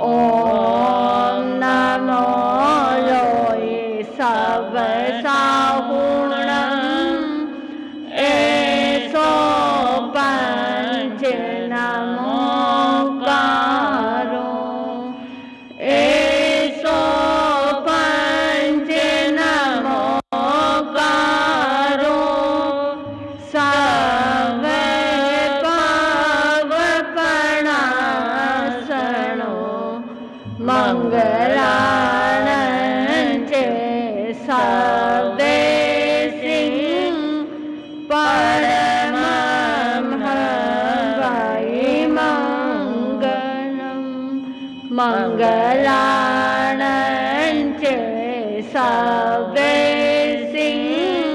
ओम नमो लोये सब साहुणम् एसो पंच नमोकारो एसो पंच नमोकारो सब पावपणासनो मंगलानंचे सबे सिंह परमं हवाई मंगलम मंगलानंचे सबे सिंह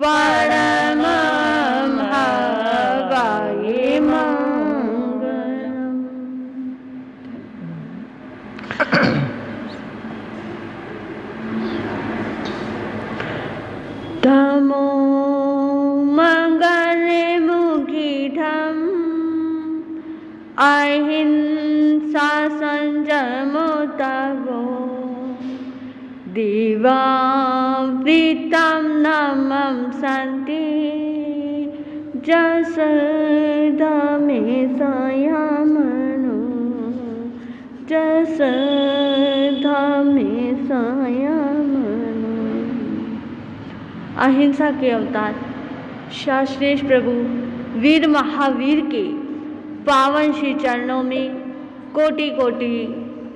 परमं हवाई मंगलम। धम्मो मंगले मुखिधम अहिंसा संयमो तवो दिवावृतं नमं सन्ति जसधमे संयमनो जसधमे संयमनो। अहिंसा के अवतार शाश्रेष्ठ प्रभु वीर महावीर के पावन श्री चरणों में कोटि कोटि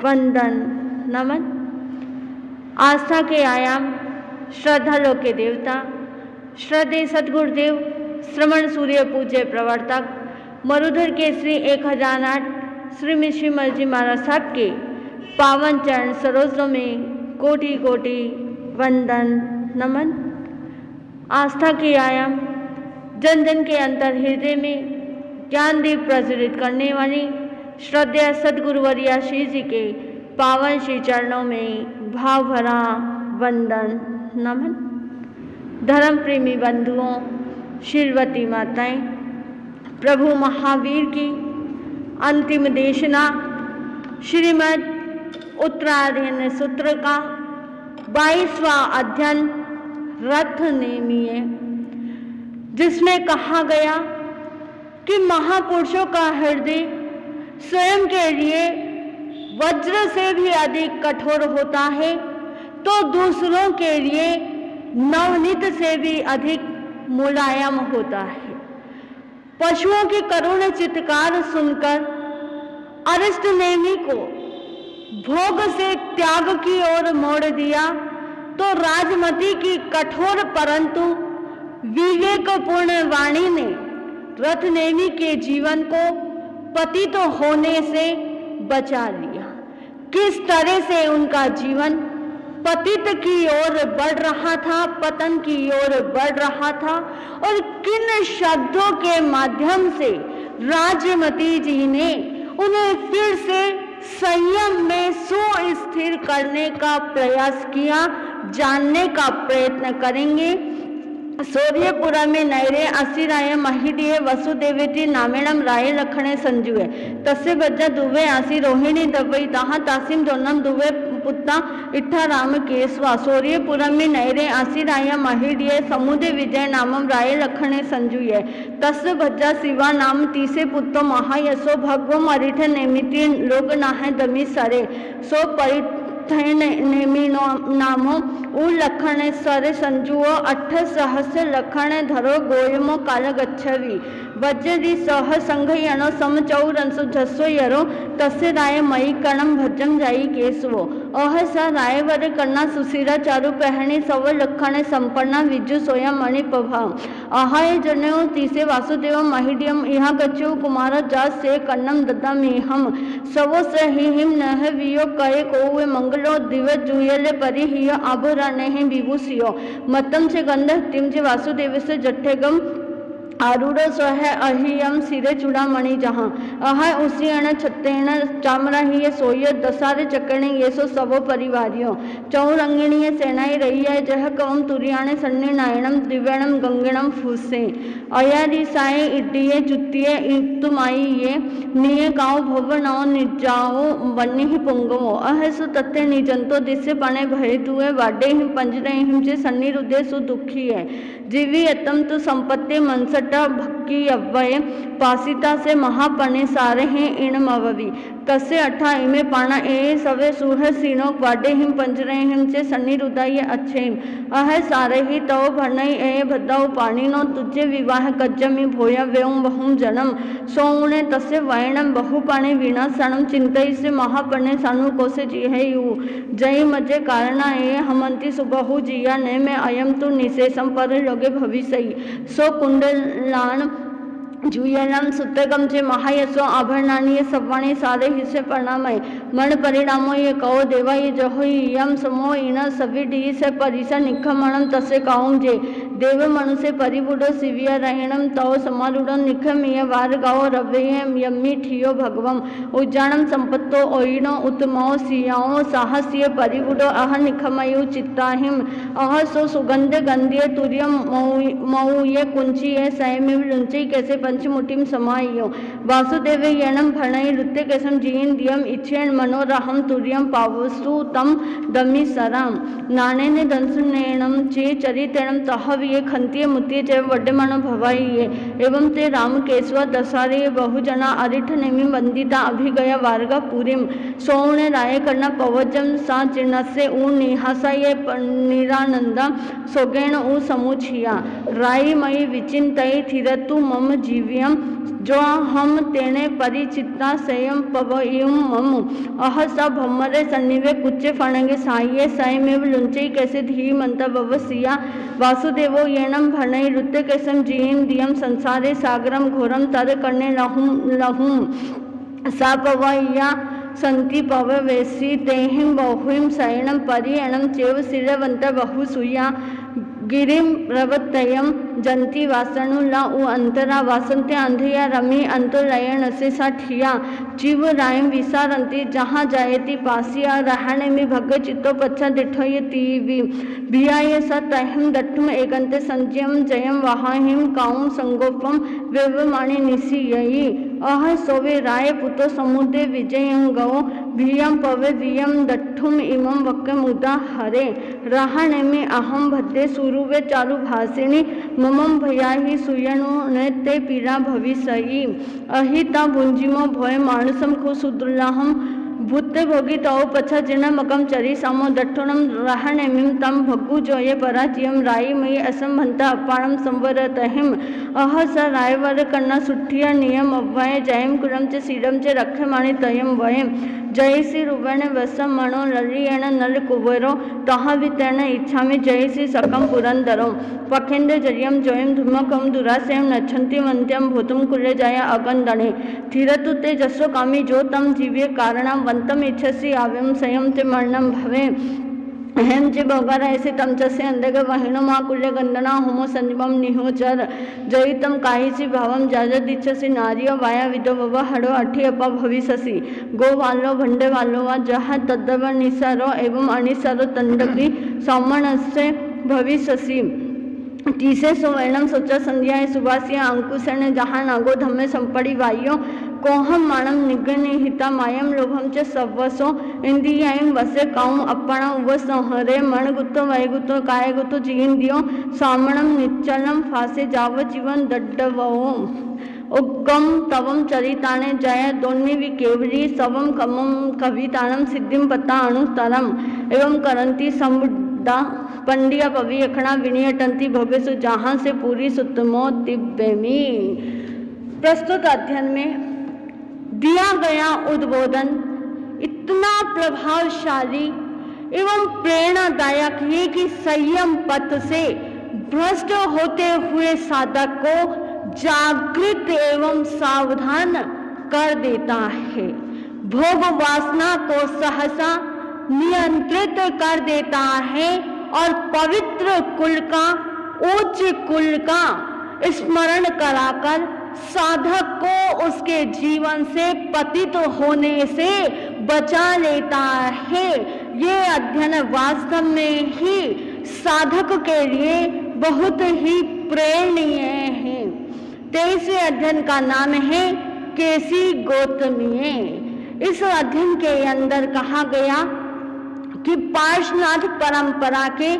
वंदन नमन। आस्था के आयाम श्रद्धा लोक के देवता श्रद्धेय सद्गुरुदेव श्रवण सूर्य पूज्य प्रवर्तक मरुधर के श्री 1008 श्री मिश्री जी महाराज साहब के पावन चरण सरोजों में कोटि कोटि वंदन नमन। आस्था के आयाम जन जन के अंतर हृदय में ज्ञान दीप प्रज्वलित करने वाली श्रद्धेय सद्गुरुवर्य श्री जी के पावन श्री चरणों में भाव भरा वंदन नमन। धर्म प्रेमी बंधुओं, शीलवती माताएं, प्रभु महावीर की अंतिम देशना श्रीमद् उत्तरायण सूत्र का 22वां अध्ययन रथ नेमी है, जिसमें कहा गया कि महापुरुषों का हृदय स्वयं के लिए वज्र से भी अधिक कठोर होता है, तो दूसरों के लिए नवनीत से भी अधिक मुलायम होता है। पशुओं की करुण चित्कार सुनकर अरिष्ट नेमी को भोग से त्याग की ओर मोड़ दिया, तो राजमती की कठोर परंतु विवेकपूर्ण वाणी ने रथनेमी के जीवन को पतित होने से बचा लिया। किस तरह से उनका जीवन पतित की ओर बढ़ रहा था, पतन की ओर बढ़ रहा था, और किन शब्दों के माध्यम से राजमती जी ने उन्हें फिर से संयम में सुस्थिर करने का प्रयास किया, जानने का प्रयत्न करेंगे। सूर्यपुरा में नैरे आसिराय महिडिये वसुदेवेति नामेणम राय लखणे संजुए तस्य बज्जा दुवे आसी रोहिणी दबई ताहा तासिम जोनम दुवे पुत्ता इट्ठा राम केसवा। सूर्यपुरा में नैरे आसिराय महिडिये समुदे विजय नामम राय लखणे संजुए तस्य भज्जा शिवा नाम तीसे पुत्तो महायसो भगवम अरिठ नेमिति लोग नाहे दमी सरे सो परित नेमी नामो उ लखणे सरे संजुओ 8 सहस्र लखणे धरो गोयमो काल गच्छवि वज्रदि सह संघयनो समचौरंसु झस्सो यरो तस्य राय मई कणम भज्जम जाई केसवो अह स रायवर कन्ना सुशीरा चारु पहणी सव लखणे संपन्ना विजु सोया मणि प्रभाव अहाय जनेऊ तीसे वासुदेव महिडियम इहा गच्छो कुमार जा से कन्नम ददामिहम सवो सहिहिम नह वियो कये कोवे मंगलो दिव्य जुयले परि हिय आभुराणे विभूषियो मतम से गंध तिम जे वासुदेव से जट्ठेगम आरूढ़ स्वह अहियम सिरे चूड़ामणि जहाँ अह उसीण छत्तेण चामराही सोय दसारे चकणे ये सो सबो परिवारियों चौरंगिणी सेनाई रही है जह कवम तुरियाणे सन्नी नायणम दिव्यणम गंगणम फूसे अयारी साए इड्डिये जुत्तिये इतुमाई ये निये काओ भव नौ निजाओ वन्य ही पुंगवो अहसु तत्ते निजंतो दिसे पाने भय दुए वाडे हिम पंजरे हिम जे सन्नी रुदे सु दुखी है जीवी अतम तु संपत्ति मनसटा भक्की अव्वय पासिता से महापने सारे हैं इन मववी कसे अठा इमे पाना ए सवे सुह सीनो वाडे हिम पंजरे हिम से सन्नी रुदाई अच्छे हिम अह सारे ही तव भरनई ए भद्दाऊ पानी नो तुझे विवाह कज्जमी भोया वेऊं बहुम जन्म सोने तसे वैणम बहु पाने विनाशनम चिंतई से महापने सानु कोसे जी है यू जय मजे कारणा ए हमंती सुबहु जिया ने में अयम तु निशेषम पर लोगे भविष्य सो कुंडलान जुयलम सुतगम जे महायसो आभरणानी सवाणी सारे हिस्से परिणामय मन परिणामो ये कहो देवा ये जहो यम समो इन सभी डी से परिसा निखमणम तसे काउम जे देव मनुष्य परिबुडो सिविया रहणम तव समारूढ़ निखमिय वार गाओ रव्यम यम्मी ठियो भगवम उज्जानम संपत्तो ओइनो उत्तमो सियाओ साहस्य परिबुडो अह निखमयु चित्ताहिम अह सो सुगंध गंधिय तुर्यम मऊ ये कुंची ये सयमिव लुंची कैसे पंचमुटिम समाइयो वासुदेव येनम भणई नृत्य कैसम जीन दियम इच्छेन मनोरहम तुर्यम पावसु तम दमी सराम नाने ने दंसुनेणम चे चरितेणम तहव ये खंतिय मुतिय चे वड्डमनो भवाई ये एवं ते राम केशव दसारे बहुजना अरिठ नेमि वंदिता अभिगया वार्गा पुरीम सोने राय करना पवजम सा चिन्नसे ऊ निहासा ये निरानंदा सोगेण ऊ समुछिया राई मई विचिंतई थिरतु मम जीव्यम जो हम तेने परिचिता संयम पवयुम मम अह स भमरे सन्निवे कुच्चे फणंगे साये सयमेव लुंचे कैसे धी मंता बवसिया वासुदेवो येनम भणई नृत्य कैसम जीन दियम संसारे सागरम घोरम तर करने लहुम सा पवया संति पव वेसी तेहिम बहुम शयनम परियणम चेव सिरवंत बहुसूया गिरिम रवतयम जंती वासनु ला उ अंतरा वासंते अंधिया रमी अंतरयन से साठिया जीव रायम विसारंती जहाँ जायती पासिया रहने में भग चित्तो पच्छा दिठयती भियाय स तहिम दट्टुम एकंते संजयम जयम वहाहिम काउम संगोपम व्यवमाणी निशियई अह सोवे राय पुतो समुद्रे विजयं गौ भियम पवे वियम दट्ठुम इमं वक्कम उदा हरे रहने में अहम भद्दे सुरुवे चारु भासिनी ममम भयाहि सुयनु ने ते पीड़ा भविष्यई अहिता भुंजिमो भय मानुसम को सुदुल्लाहम भूते भोगी तव पछा जिन मकम चरी सामो दट्ठुनम रहने मिम तम भग्गु जोये पराचियम राई मई असंभंता अपाणम संवरतहिम अह स रायवर कन्ना सुठिया नियम अव्वय जयम कुरम च सीडम च रखे माणी तयम वयम जय श्री रुवण वसम मणो ललियण नल कुवरो तहा वितरण इच्छा में जय श्री सकम पुरंदरो पखेंद्र जरियम जोयम धुमकम दुरासेम नच्छन्ति वंत्यम भूतम कुल्य जाय अगंदणे धीरतु ते जसो कामी जो तम जीव्य कारणम वंतम इच्छसि आव्यम संयम ते मरणम भवे अहम चे भोगार ऐसे तमचसे अंधग वहिणो मा कुल्य गंदना होमो संजीवम निहोचर जयितम काहिसी भावम जाजद इच्छसि नारियो वाया विदो वव हड़ो अठी अपा भविष्यसि गो वालो भंडे वालो वा जहाँ तद्दव निसारो एवं अनिसारो तंडकी सौमनस्य भविष्यसि तीसे सुवर्णम सोचा संध्याए सुभासिया अंकुशने जहाँ नागो धम्मे संपड़ी वायो कोहम माणम निगने हिता मायम लोभम च सवसो इंदियायम वसे काउम अपना उव संहरे मन गुतो वय गुतो काय गुतो जीन दियो सामणम निच्चलम फासे जाव जीवन दड्डवो उग्गम तवम चरिताने जय दोन्निवि केवरी सवम कमम कवितानम सिद्धिम पता अनुतरम एवं करंती समुद्दा पंडिया पवि अखणा विनियटंती भवेसु जहाँ से पूरी सुतमो दिव्यमी। प्रस्तुत अध्ययन में दिया गया उद्बोधन इतना प्रभावशाली एवं प्रेरणादायक है कि संयम पथ से भ्रष्ट होते हुए साधक को जागृत एवं सावधान कर देता है, भोग वासना को सहसा नियंत्रित कर देता है और पवित्र कुल का, उच्च कुल का स्मरण कराकर साधक को उसके जीवन से पतित होने से बचा लेता है। ये अध्ययन वास्तव में ही साधक के लिए बहुत ही प्रेरणीय है। 23वें अध्ययन का नाम है केसी गौतमीय। इस अध्ययन के अंदर कहा गया कि पार्श्वनाथ परंपरा के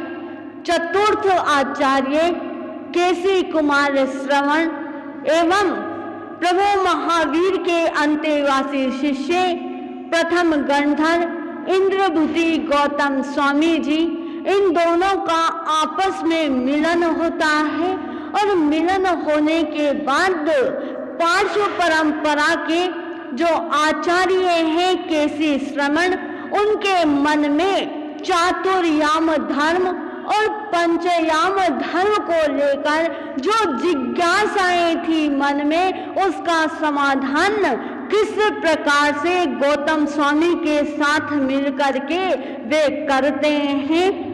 चतुर्थ आचार्य केसी कुमार श्रवण एवं प्रभु महावीर के अंतेवासी शिष्य प्रथम गणधर इंद्रभूति गौतम स्वामी जी, इन दोनों का आपस में मिलन होता है और मिलन होने के बाद पार्श्व परंपरा के जो आचार्य हैं केसी श्रवण, उनके मन में चातुर्याम धर्म और पंचयाम धर्म को लेकर जो जिज्ञासाएं थी मन में, उसका समाधान किस प्रकार से गौतम स्वामी के साथ मिलकर के वे करते हैं।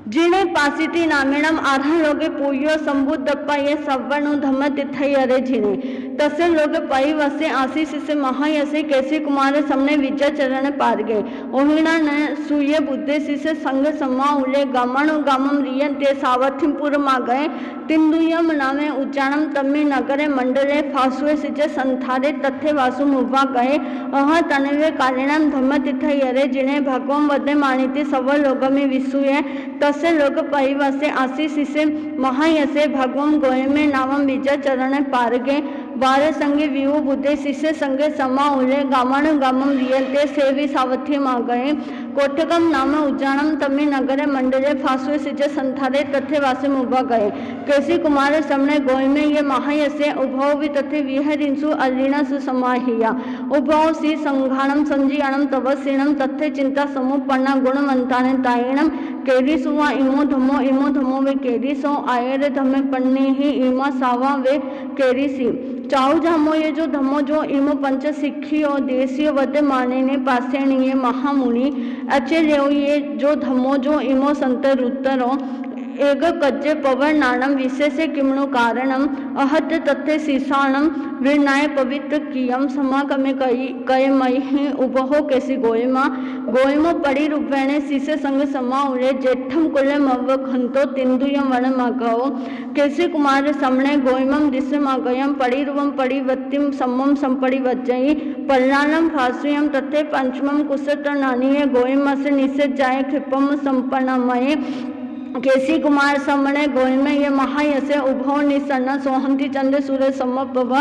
जिने पासिति नामिणम आधारोगे पूयो संबुद्धप्पा ये सवर्णु धम्म तिथयरे जिने तसे लोग परिवसे आशीष से महायसे केसी कुमार समने विजय चरण पार गए ओहिणा न सूय बुद्धे से संग सम्मा उले गमन गमम रियन ते सावथिमपुर मा गए तिंदुयम नामे उच्चारणम तम्मे नगरे मंडले फासुए सिजे संथारे तथे वासु मुवा गए अह तनवे कालिणम धम्म तिथयरे जिने भगवम वदे मानिति सव लोग में विसुए तसे लोग परिवसे आशीष से महायसे भगवम गोय में नामम विजय चरण पार गए बारे संगे विवो बुद्धे शिष्य संगे समा उले गामन गामम रियते सेवी सावथी मा गए कोठकम नाम उज्जानम तमे नगरे मंडले फासुए सिजे संथारे तथे वासे मुबा गए केसी कुमार समने गोय में ये महायसे उभव भी तथे विहरिंसु अलीना सुसमाहिया उभव सी संघाणम संजीयाणम तवसीणम तथे चिंता समुपन्ना गुणवंताने तायणम केरी सुवा इमो धमो वे केरी सो आयरे धमे पन्नी ही इमा सावा वे केरी सी चाऊ झामो ये जो धमो जो इमो पंच सिखी और देसी वद माने ने पासेणीय महामुनि अचेल्य ये जो धमो जो इमो संत रुतरो एक कज्जे पवन नाणम विशेष किमणु कारणम अहत तथे सीसाणम विनाय पवित्र कियम समागमे कय मई उपहो कैसी गोयमो पड़ी रूपेणे सीसे संग समा उले जेठम कुले मव खंतो तिंदुयम वन मगो कैसी कुमार समणे गोयमम दिस मगयम पड़ी रूपम पड़ी वत्तिम सम्मम संपड़ी वज्जई पल्लानम फासुयम तथे पंचमम कुसत नानीय गोयम से निसे जाय क्षिपम संपन्नमय केसी कुमार समणे गोय में ये महायसे उभव निसन्न सोहंती चंद्र सूर्य समपव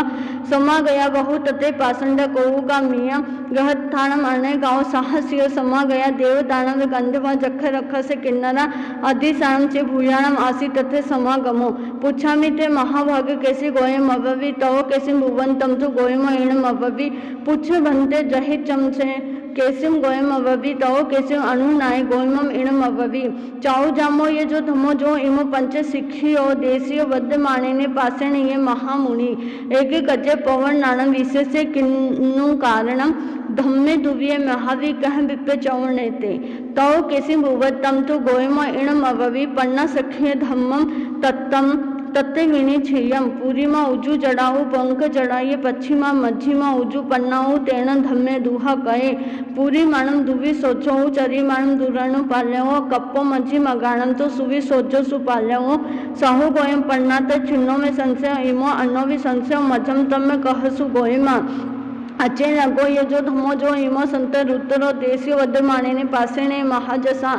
समा गया बहु तथे पासंड कोगा मिया गहत्थानम अने गाँव साहसियो समा गया देव दानव गंधव जख रख से किन्नरा अधिसानम चे भूयाणम आसी तथे समागमो पुछामि ते महाभाग कैसे गोयम अववि तव कैसे भुवंतम तो गोयम एणम अववि पुछ भंते जहि चमचे केसिम गोयम अववि तव केसिम अनुनाय गोयमम इणम अववि चाऊ जामो ये जो धमो जो इमो पंच सिखी और देसियो वद्य माने ने पासे ने ये महामुनि एक कज्जे पवन नानम विशेष किन्नु कारणम धम्मे दुव्ये महावी कह विप्य चौणेते तव केसिम भुवत्तम तो गोयम इणम अववि पन्ना सखिय धम्मम तत्तम तत्ते विनी छेयम पूरीमा उजू जड़ाऊ पंक जड़ाइए पश्चिमा मध्यमा उजू पन्नाऊ तेण धम्मे दुहा कहे पूरी मानम दुवी सोचो चरी मानम दुरणु पाल्यो कप्पो मज्जी मगाणम तो सुवी सोचो सुपाल्यो साहु गोयम पन्ना तो चिन्नो में संशय इमो अन्नो भी संशय मजम तम में कहसु गोयमा अचे लगो ये जो धमो जो इमो संत रुतरो देसी वद्यमाने ने पासे ने महाजसा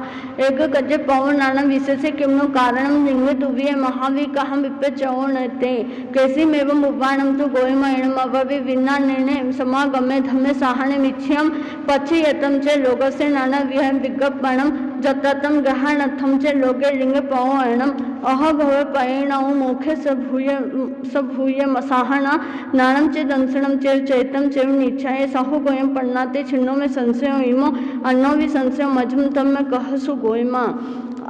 एक कजे पवन नानम विशेष किमनु कारणम लिंग दुविये महावी कहम विप्य चौणते कैसी मेवम उपाणम तो गोयम एणम अववि विना निर्णय समागमे धम्मे साहने मिच्छ्यम पछि यतम चे लोगसे नाना विहम विज्ञपणम जततम गहनथम चे लोगे लिंग पवणम अह भव पैणौ मुखे सभूय मसाहना नानम चे दंसनम चे चैतम चे निच्छाए साहु गोयम पन्नाते छिन्नो में संशय इमो अन्नो भी संशय मजम तम में कहसु गोयमा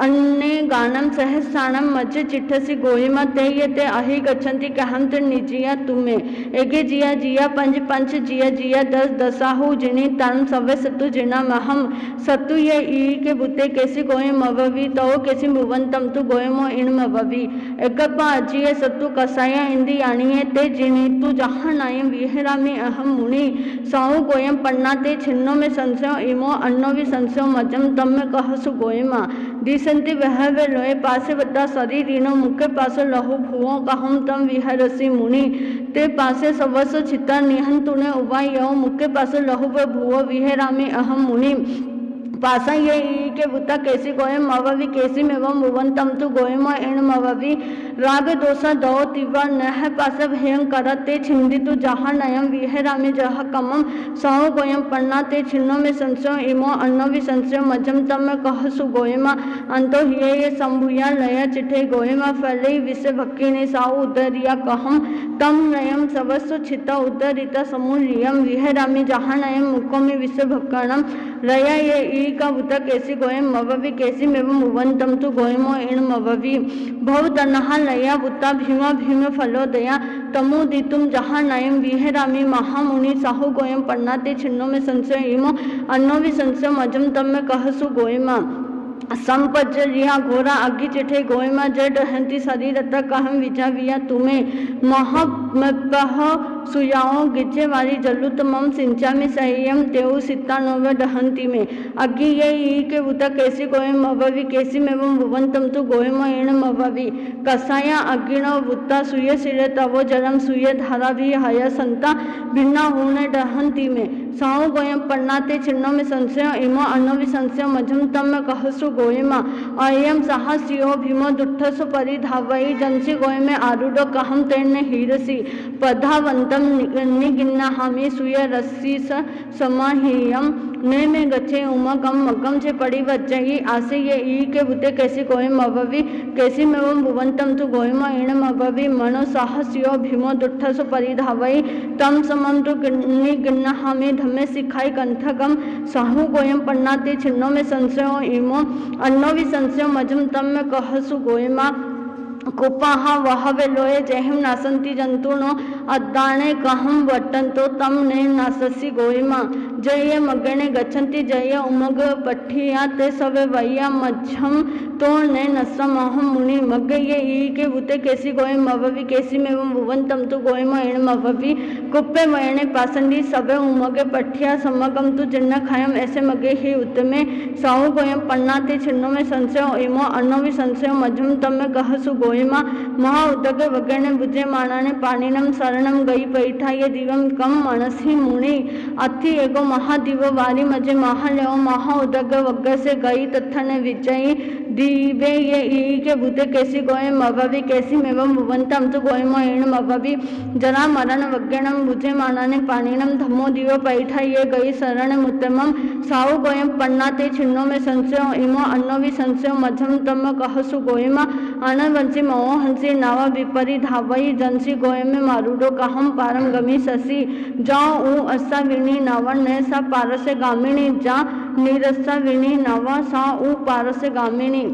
अन्ने गानम सहस्राणम मज्ज चिट्ठसी गोहिमा ते ये ते अहि गच्छन्ति कहम ते निजिया तुमे एके जिया जिया पंच पंच जिया जिया दस दसाहु जिनी तन सवे सतु जिना महम सतु ये ई के बुते कैसी गोय मववी तो कैसी भुवंतम तु गोयमो इन मववी एकप्पा अजिये सतु कसाया इंदी यानिये ते जिनी तु जहाँ नायम विहरामी अहम मुनि साहु गोयम पन्ना ते छिन्नो में संशय इमो अन्नो भी संशय मजम तम में कहसु गोयमा दिसंति वह वे लोए पासे बता शरीरिनो मुख्य पासे लहु भुवो कहम तम विहरसी मुनि ते पासे सवस चित्ता निहन तूने उबाय यौ मुख्य पासे लहु व भुवो विहरामी अहम मुनि पासा ये के बुता कैसी गोयम मववी कैसी में वम भुवंतम तु गोयम एण मववी राग दोषा दो तिवा नह पासा भयं करते छिंदी तु जहाँ नयम विहरामी जहाँ कमम सहो गोयम पन्ना ते छिन्नो में संशय इमो अन्नो भी संशय मजम तम में कहसु गोयमा अंतो ये संभुया लया चिठे गोयमा फले विषय भक्ति ने साहु उदरिया कहम तम नयम सवस्व छिता उदरिता समूलियम विहरामी जहाँ नयम मुखो में विषय भक्कणम रया ये का बुता कैसी गोयम मववी कैसी में मुवंतम तु गोयमो इण मववी भव तन्हा लया बुता भीमा भीम फलोदया तमु दितुम जहाँ नयम विहरामी महामुनि साहु गोयम पन्ना ते छिन्नो में संशय इमो अन्नो भी संशय मजम तम में कहसु गोयमा संपज्जलिया घोरा अग्गी चिठे गोयमा जड हंती शरीरत कहम विजाविया तुम्हें महपह सुयाओ गिज्जे वाली जल्लुत मम सिंचा में सह्यम तेऊ सित्ता नोव दहंती में अग्गी ये ई के बुता कैसी गोयम मववी कैसी में वो भुवंतम तु गोयम एण मववी कसाया अग्गिनो बुत्ता सुय सिरे तवो जलम सुय धारा भी हया संता भिन्ना होने दहंती में साहु गोयम पन्ना ते छिन्नो में संशय इमो अन्नो भी संशय मजम तम में कहसु गोयमा अयम साहसियो भीमो दुट्ठसु परिधावई जंसी गोय में आरूढ़ कहम तेन हीरसी पधावंतम निगिन्ना हमी सुय रस्सी समाहियम ने में गच्छे उमकम मकम से पड़ी वज्जही आसे ये ई के बुते कैसी गोयम अववी कैसी में वो भुवंतम तु गोयम एण अववी मनो साहसियो भीमो दुट्ठसु परिधावई तम समम तु निगिन्ना हमी धम्मे सिखाई कंठकम साहु गोयम पन्ना ते छिन्नो में संशयो इमो अन्नो भी संशय मजम तम में कहसु गोयमा कुपाहा वहवे लोए जहम नासंती जंतुनो अद्दाने कहम वट्टंतो तम ने नाससी गोयमा जय मगने गच्छन्ति जय उमग पठिया ते सवे वैया मध्यम तो ने नसमहम मुनि मग ये ई के बुते कैसी गोयम मववी कैसी में भुवंतम तु गोयम एण मववी कुप्पे मयने पासंडी सवे उमगे पठिया समगम तु जिन्न खायम ऐसे मगे ही उत्तमे साहु गोयम पन्ना ते छिन्नो में संशय इमो अन्नो भी संशय मध्यम तम में कहसु गोयमा महा उदग वगने बुझे मानाने पानीनम शरणम गई पैठा ये दिवम कम मनसी मुनि अति एगो महादिव वारी मजे महालेव महा उदग वग से गई तथा ने विजयी दीवे ये ई के बुते कैसी गोयम मववी कैसी मेवम भुवंतम तु गोयमो एण मववी जरा मरण वग्गणम बुझे मानाने पानीनम धमो दिव पैठा ये गई शरण मुत्तमम साहु गोयम पन्ना ते छिन्नो में संशय इमो अन्नो भी संशय मध्यम तम कहसु गोयमा अनवंसी मो हंसी नावा विपरी धावई जंसी गोयम में मारूडो कहम पारम गमी ससी जाओ ऊ अस्सा विनी नावन ने सा पारसे गामिनी जा निरस्सा विनी नावा सा ऊ पारसे गामिनी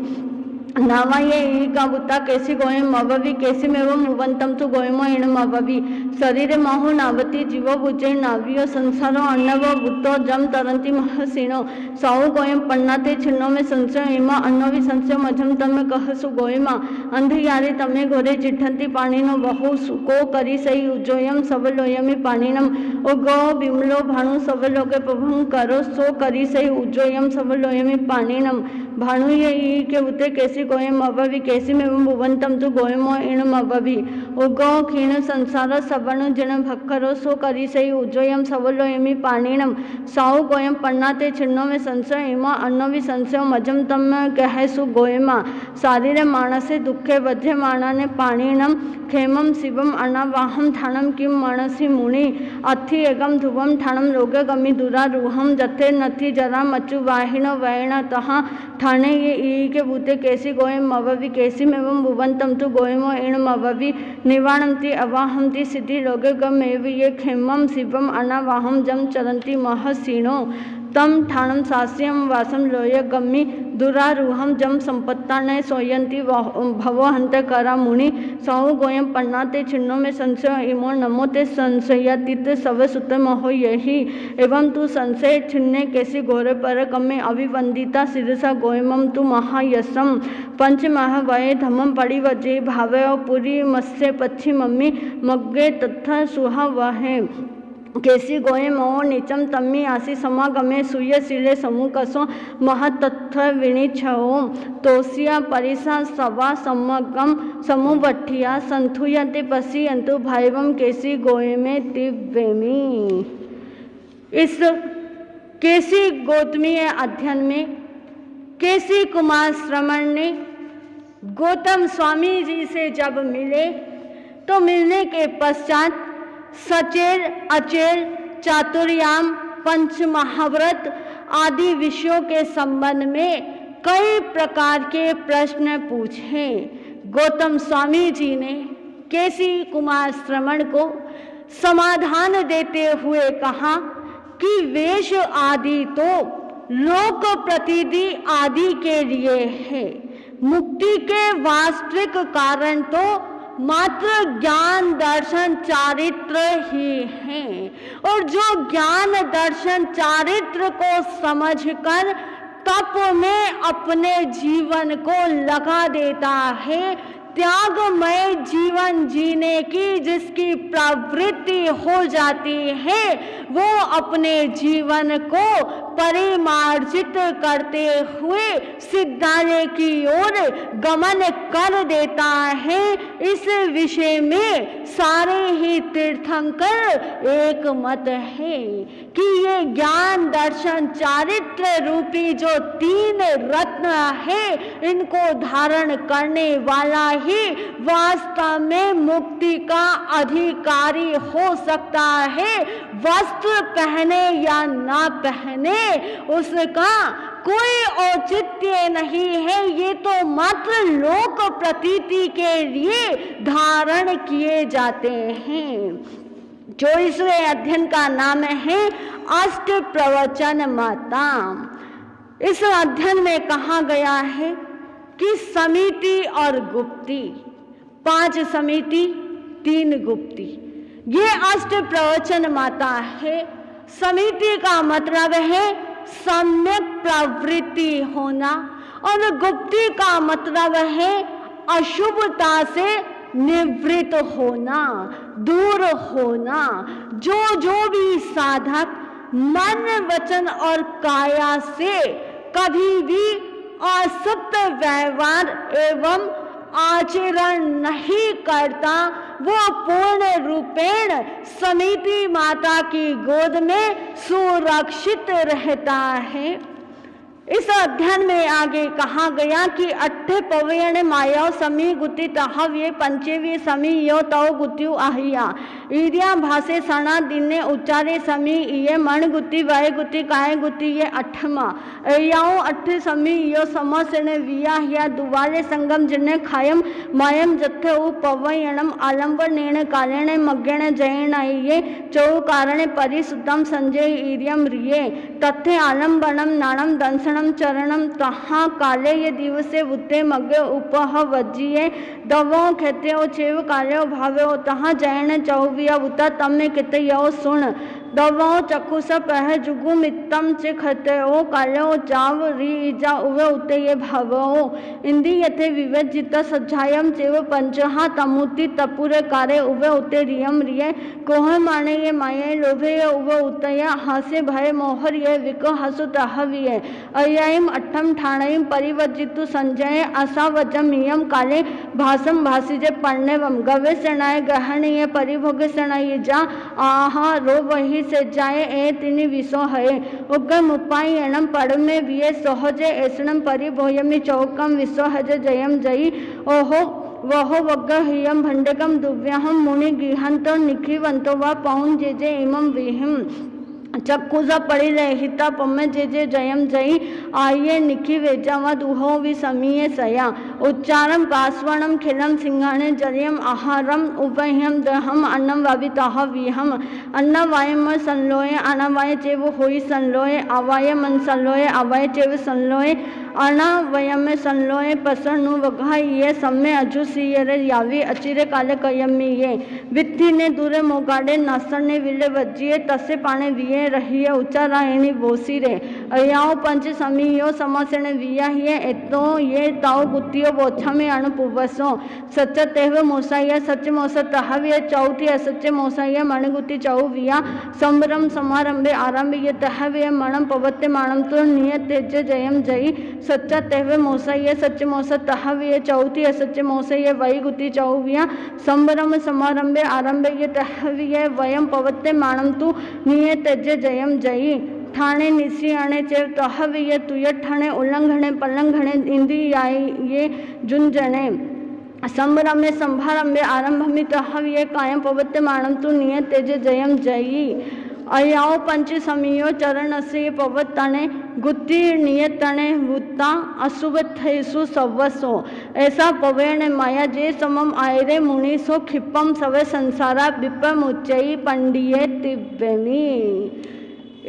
नावा ये ई का बुता कैसी गोयम मववी कैसी में वो मुवंतम तु गोयमो एण मववी शरीर माहु नावती जीवो बुझे नावियो संसारो अन्नवो बुतो जम तरंती महसीनो साहु गोयम पन्ना ते छिन्नो में संशय इमा अन्नो भी संशय मझम तम कहसु गोयमा अंधियारे तमे गोरे चिठंती पानीनो बहु सुको करी सही उजोयम सवलोयमि पानीनम ओ गो बिमलो भानु सवलोके प्रभुं करो सो करी सही उजोयम सवलोयमि पानीनम भानु ये ई के बुते कैसी गोयम अववी कैसी में भुवंतम तु गोयमो एण मववी ओ गो क्षीण संसार सवर्ण जन भक्करो सो करी सही उजोयम सवलोयमि पानीनम साहु गोयम पन्ना ते छिन्नो में संशय इमा अन्नो भी संशय मजम तम कहसु गोयमा शारीर मानसे दुखे वध्य मानाने पानीनम खेमम शिवम अनावाहम ठाणम किम मानसी मुनि अथि एगम ध्रुवम ठाणम रोगे गमी दुरा रूहम जथे नथि जरा मचु वाहिनो वैण तहा ठाणे ये ई के भूते कैसी गोयम मववी कैसी मेवम भुवंतम तु गोयमो एण मववी निवाणंती अवाहंती सिद्धि रोगे गमेव ये खेमम शिवम अनावाहम जम चरंती महसीनो तम ठाणम सास्यम वासम लोय गम्मी दुरारूहम जम संपत्ता न सोयंती भवहंत करा मुनि सौ गोयम पन्ना ते छिन्नो में संशय इमो नमो ते संशयातीत सव सुत महो यही एवं तू संशय छिन्ने कैसी घोरे पर कमे अभिवंदिता सिरसा गोयमम तू महायसम पंच महावय धमम पड़ी वजे भावे पुरी मत्स्य पच्छी मम्मी मग्गे तथा सुहा वहे केसी गोये मो नीचम तम्मी आसी समागमे सूय सिले समुकसो महतत्व विनिच्छो तोसिया परिसा सवा समगम समुबठिया संथुयते पसियंतु भाइवम केसी गोये में दिव्यमी। इस केसी गौतमीय अध्ययन में केसी कुमार श्रमण ने गौतम स्वामी जी से जब मिले तो मिलने के पश्चात सचेर अचेर चातुर्याम पंच महाव्रत आदि विषयों के संबंध में कई प्रकार के प्रश्न पूछे। गौतम स्वामी जी ने केसी कुमार श्रमण को समाधान देते हुए कहा कि वेश आदि तो लोक प्रतीति आदि के लिए है, मुक्ति के वास्तविक कारण तो मात्र ज्ञान दर्शन चारित्र ही हैं, और जो ज्ञान दर्शन चारित्र को समझकर तप में अपने जीवन को लगा देता है, त्यागमय जीवन जीने की जिसकी प्रवृत्ति हो जाती है, वो अपने जीवन को परिमार्जित करते हुए सिद्धांत की ओर गमन कर देता है। इस विषय में सारे ही तीर्थंकर एक मत है कि ये ज्ञान दर्शन चारित्र रूपी जो तीन रत्न है, इनको धारण करने वाला ही वास्तव में मुक्ति का अधिकारी हो सकता है। वस्त्र पहने या ना पहने उसका कोई औचित्य नहीं है, ये तो मात्र लोक प्रतीति के लिए धारण किए जाते हैं। 24वें अध्ययन का नाम है अष्ट प्रवचन माता। इस अध्ययन में कहा गया है कि समिति और गुप्ती, 5 समिति 3 गुप्ती, ये अष्ट प्रवचन माता है। समिति का मतलब है सम्यक प्रवृत्ति होना, और गुप्ती का मतलब है अशुभता से निवृत्त होना, दूर होना। जो भी साधक मन वचन और काया से कभी भी असत्य व्यवहार एवं आचरण नहीं करता, वो पूर्ण रूपेण समिति माता की गोद में सुरक्षित रहता है। इस अध्ययन में आगे कहा गया कि अट्ठे पवयण माया समी गुति तहव्ये पंचेवी समी यो तव गुत्यु आहिया ईरिया भाषे सणा दिने उच्चारे समी ये मन गुति वय गुति काय गुति ये अठमा एयाओ अट्ठे समी यो समसने विया हिया दुवारे संगम जिने खायम मायम जत्थे उ पवयणम आलंबनेण कालेण मग्गेण जयेण ये चौ कारणे परिसुद्धम संजय ईरियम रिये तथे आलंबनम नाणम दंसण चरणम तहा काले ये दिवसे उते मगे उपह वज्जिये दवो खेत्यो चेव काले भावे तहा जैन चौविया उता तमे किते यो सुन दवो चक्षुष पह जुगु मित्तम चे खते ओ कालो जाव री जा उवे उते ये भावो इंदी यथे विवेजित सज्जायम चेव पंचहा तमुति तपुरे कारे उवे उते रियम रिये कोह माने ये माये लोभे ये उवे उते हासे भय मोहर ये विक हसु तहविये अय्यम अट्ठम ठाणयम परिवर्जितु संजय असावजम नियम काले भासम भासिजे पर्णवम गवे सेनाय गहणीय परिभोग सेनाय जा आहा रो वही से जाए ए तिनि विसो है उग्गम उपायणम पड़मे विये सहजे ऐसणम परिभोयमि चौकम विसो हज जयम जयी ओहो वहो वग्ग हियम भंडकम दुव्यहम मुनि गिहंतो निखिवंतो व पौन जे इमम विहिम चक्षुषा परिरहिता पम्मे जे जयम जयी आये निखि वेजावत उहो विसमीये सया उच्चारम पास्वणम खिलम सिंहाने जरियम आहारम उपह्यम दहम अन्नम वाविताह विहम अन्न वायम संलोय अनवाय चेव होई संलोय अवाय मन संलोय अवाय चेव संलोय अनावयम संलोय पसनु वघाइये सम्मे अजुसिये यावी अचिरे काले कयमिये वित्थि ने दूरे मोगाड़े नासर ने विले वज्जिये तसे पाने विये रहिए उच्चारायणी बोसीरे अयाओ पंच समीयो समासने विया हिये एतो ये ताओ गुत्तियो बोछा में अणुपुवसो सच्च तेव मोसाइया सच्च मोसा तहविय चौथी असच्च मोसाइया मणगुत्ति चौ विया संबरम समारंभे आरंभे ये तहविय मणम पवत्ते माणम तो नियत तेज जयम जयी सच्चा तेव मोसाइया सच्च मोसा तहविय चौथी असच्च मोसाइया वही गुत्ति चौ विया संबरम समारंभे आरंभे ये तहविय वयम पवत्ते माणम तु नियत तेज जयम जयी ठाणे निसी अणे चेव तहविय तुय ठाणे उल्लंघणे पल्लंघणे इंद्रियाय ये जुंजणे संभरम्य संभारम्य आरंभमि तहविय कायम पवत्ते माणम तु नियत तेज जयम जयी अयाओ पंच समीयो चरण से पवत्तने गुत्ति नियतने वुत्ता अशुभ थेसु सवसो ऐसा पवेण माया जे समम आयरे मुनिसो खिप्पम सवे संसारा विपम उच्चई पंडिये तिव्यमी।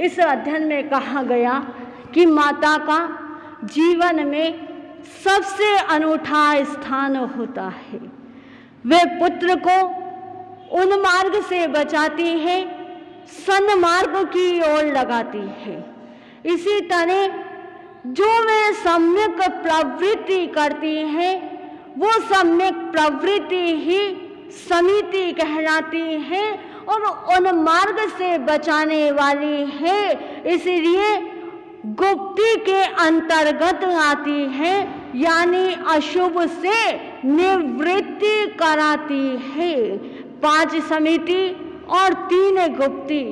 इस अध्ययन में कहा गया कि माता का जीवन में सबसे अनूठा स्थान होता है। वे पुत्र को उन मार्ग से बचाती है, सन्मार्ग की ओर लगाती है। इसी तरह जो वे सम्यक प्रवृत्ति करती है वो सम्यक प्रवृत्ति ही समिति कहलाती है और उन मार्ग से बचाने वाली है, इसलिए गुप्ति के अंतर्गत आती है, यानी अशुभ से निवृत्ति कराती है। 5 समिति और 3 गुप्ति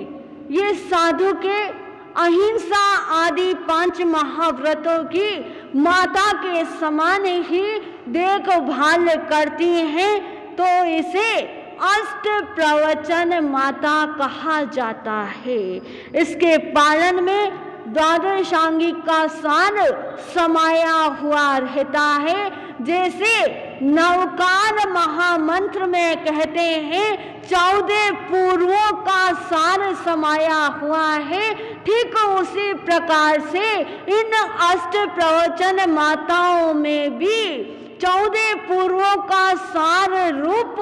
ये साधु के अहिंसा आदि 5 महाव्रतों की माता के समान ही देखभाल करती हैं, तो इसे अष्ट प्रवचन माता कहा जाता है। इसके पालन में द्वादशांगी का सार समाया हुआ रहता है। जैसे नवकार महामंत्र में कहते हैं 14 पूर्वों का सार समाया हुआ है, ठीक उसी प्रकार से इन अष्ट प्रवचन माताओं में भी 14 पूर्वों का सार रूप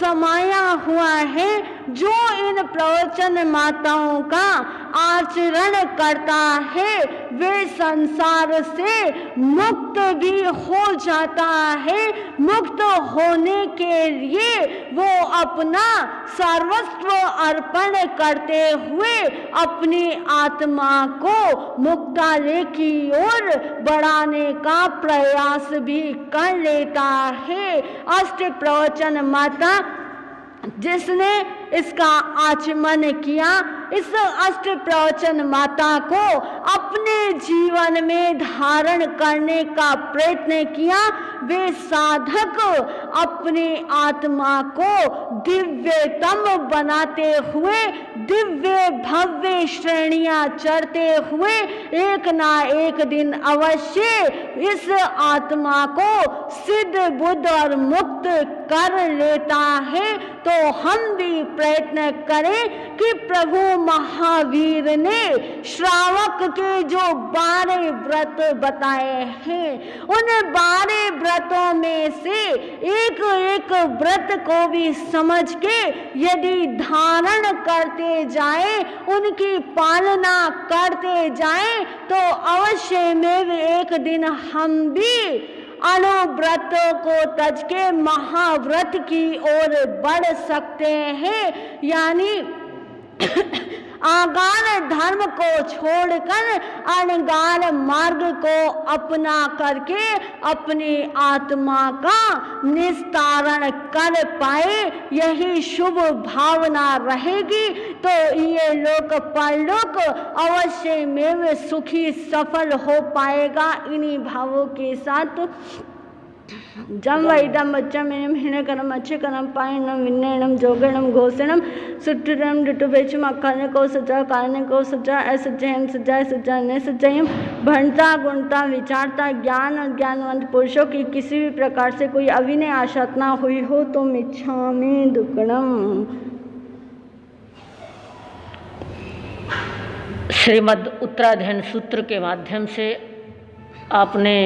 समाया हुआ है। जो इन प्रवचन माताओं का आचरण करता है वे संसार से मुक्त भी हो जाता है। मुक्त होने के लिए वो अपना सर्वस्व अर्पण करते हुए अपनी आत्मा को मुक्तालय की ओर बढ़ाने का प्रयास भी कर लेता है। अष्ट प्रवचन माता जिसने इसका आचमन किया, इस अष्ट प्रवचन माता को अपने जीवन में धारण करने का प्रयत्न किया, वे साधक अपनी आत्मा को दिव्यतम बनाते हुए दिव्य भव्य श्रेणियां चढ़ते हुए एक ना एक दिन अवश्य इस आत्मा को सिद्ध बुद्ध और मुक्त कर लेता है। तो हम भी प्रयत्न करें कि प्रभु महावीर ने श्रावक के जो 12 व्रत बताए हैं, उन 12 व्रतों में से एक एक व्रत को भी समझ के यदि धारण करते जाए, उनकी पालना करते जाए, तो अवश्य में एक दिन हम भी अनुव्रतों को तज के महाव्रत की ओर बढ़ सकते हैं। यानी आगार धर्म को छोड़कर अनगार मार्ग को अपना करके अपनी आत्मा का निस्तारण कर पाए, यही शुभ भावना रहेगी तो ये लोक परलोक अवश्य में सुखी सफल हो पाएगा। इन्हीं भावों के साथ जम वैदम बच्चम हिणकरम अच्छकरम पायनम विन्नयनम जोगणम घोषणम सुट्टुरम डुटुबेचम अखाने को सजा कारने को सजा असजयम सजाय सजा न सजयम भणता गुणता विचारता ज्ञान और ज्ञानवंत पुरुषों की किसी भी प्रकार से कोई अविनय आशा ना हुई हो तो मिच्छामि दुक्कडम। श्रीमद् उत्तराध्ययन सूत्र के माध्यम से आपने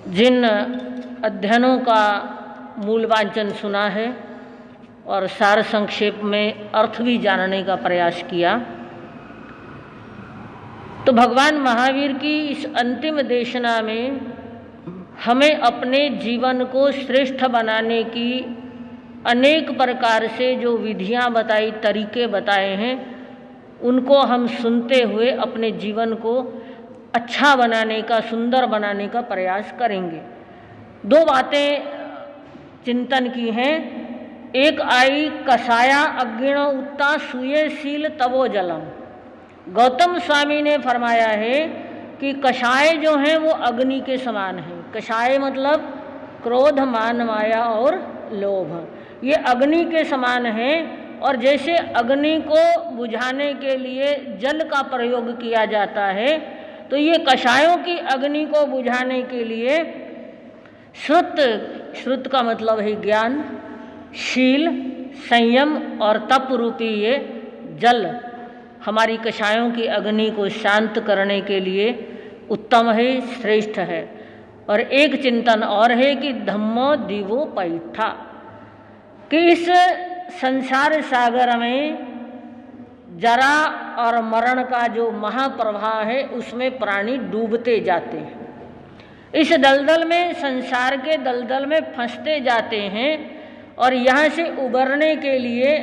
जिन अध्ययनों का मूल वांचन सुना है और सार संक्षेप में अर्थ भी जानने का प्रयास किया, तो भगवान महावीर की इस अंतिम देशना में हमें अपने जीवन को श्रेष्ठ बनाने की अनेक प्रकार से जो विधियां बताई, तरीके बताए हैं, उनको हम सुनते हुए अपने जीवन को अच्छा बनाने का, सुंदर बनाने का प्रयास करेंगे। दो बातें चिंतन की हैं। एक आई कसाया अग्निण उत्ता सूयेशील तवो जलम। गौतम स्वामी ने फरमाया है कि कषाय जो हैं वो अग्नि के समान हैं। कषाय मतलब क्रोध, मान, माया और लोभ, ये अग्नि के समान हैं। और जैसे अग्नि को बुझाने के लिए जल का प्रयोग किया जाता है, तो ये कषायों की अग्नि को बुझाने के लिए श्रुत का मतलब है ज्ञान, शील, संयम और तप रूपी ये जल हमारी कषायों की अग्नि को शांत करने के लिए उत्तम है, श्रेष्ठ है। और एक चिंतन और है कि धम्मो दिवो पैठा, कि इस संसार सागर में जरा और मरण का जो महाप्रवाह है उसमें प्राणी डूबते जाते हैं। इस दलदल में, संसार के दलदल में फंसते जाते हैं। और यहाँ से उबरने के लिए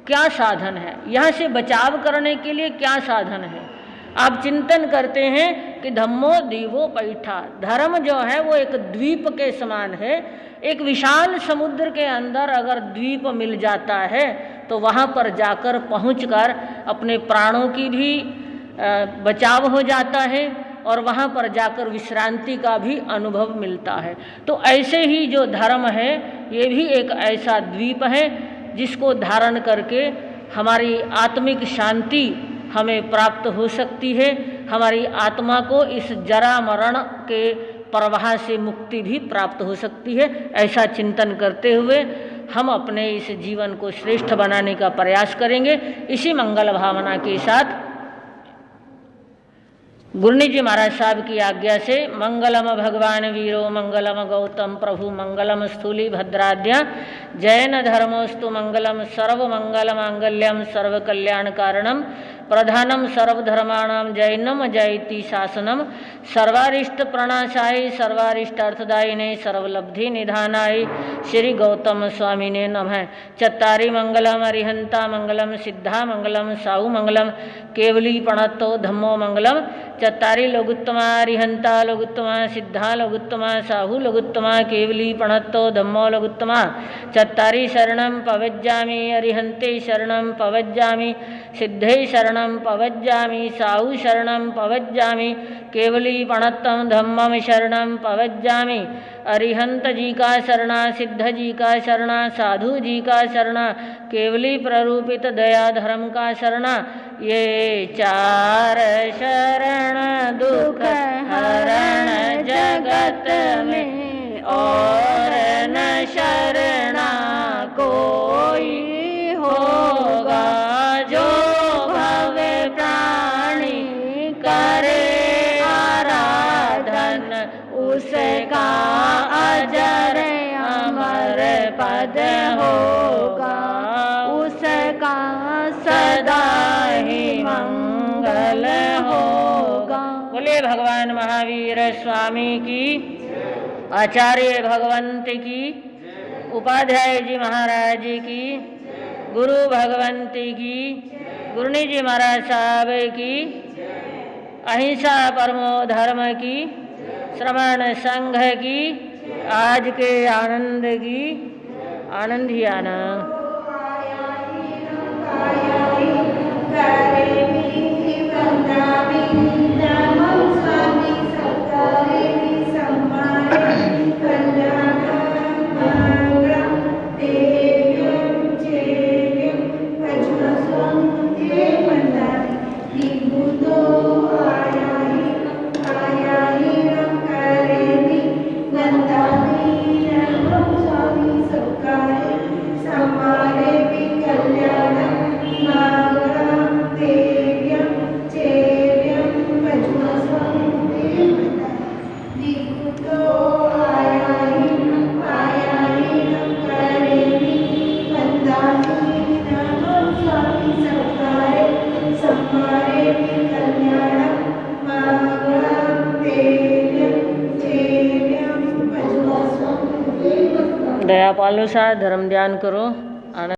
क्या साधन है, यहाँ से बचाव करने के लिए क्या साधन है? आप चिंतन करते हैं कि धम्मो दीवो पैठा, धर्म जो है वो एक द्वीप के समान है। एक विशाल समुद्र के अंदर अगर द्वीप मिल जाता है तो वहाँ पर जाकर पहुँचकर अपने प्राणों की भी बचाव हो जाता है और वहाँ पर जाकर विश्रांति का भी अनुभव मिलता है। तो ऐसे ही जो धर्म है ये भी एक ऐसा द्वीप है जिसको धारण करके हमारी आत्मिक शांति हमें प्राप्त हो सकती है, हमारी आत्मा को इस जरा मरण के प्रवाह से मुक्ति भी प्राप्त हो सकती है। ऐसा चिंतन करते हुए हम अपने इस जीवन को श्रेष्ठ बनाने का प्रयास करेंगे। इसी मंगल भावना के साथ गुरनी जी महाराज साहब की आज्ञा से मंगलम भगवान वीरो मंगलम गौतम प्रभु मंगलम स्थूली भद्राद्या जैन धर्मोस्तु मंगलम सर्व मंगल मांगल्यम सर्व कल्याण कारणम प्रधानम सर्वधर्माणाम जैनम जयति शासनम सर्वारिष्ट प्रणाशाय सर्वारिष्टार्थदायिने सर्वलब्धि निधानाय श्री गौतम स्वामी ने नमः। चत्तारि मंगलम अरिहंता मंगलम सिद्धा मंगलम साहु मंगलम केवली प्रणतो धम्मो मंगलम। चत्तारि लघुत्तमा अरिहंता लघुत्तमा सिद्धा लघुत्तमा साहु लघुत्तमा केवली प्रणतो धम्मो लघुत्तमा। चत्तारि शरणं पवज्जामि अरिहंते शरणं पवज्जामि सिद्धे शरणं पवज्जामि साहु शरणं पवज्जामि केवली प्रणतम धम्मम शरणं पवज्जामि। अरिहंत जी का शरणा, सिद्ध जी का शरणा, साधु जी का शरणा, केवली प्ररूपित दया धर्म का शरणा। ये चार शरण दुख हरण जगत में और न शरणा कोई होगा। जो भवे प्राणी करे आराधन उसका अजर अमर पद होगा, उसका सदा ही मंगल होगा। बोले भगवान महावीर स्वामी की, आचार्य भगवंत की, उपाध्याय जी महाराज की, गुरु भगवंती की, गुरनी जी महाराज साहब की, अहिंसा परमो धर्म की, श्रवण संघ की, आज के आनंद की, आनंद ही आनंद। स्वामी बालों सा धर्म ध्यान करो।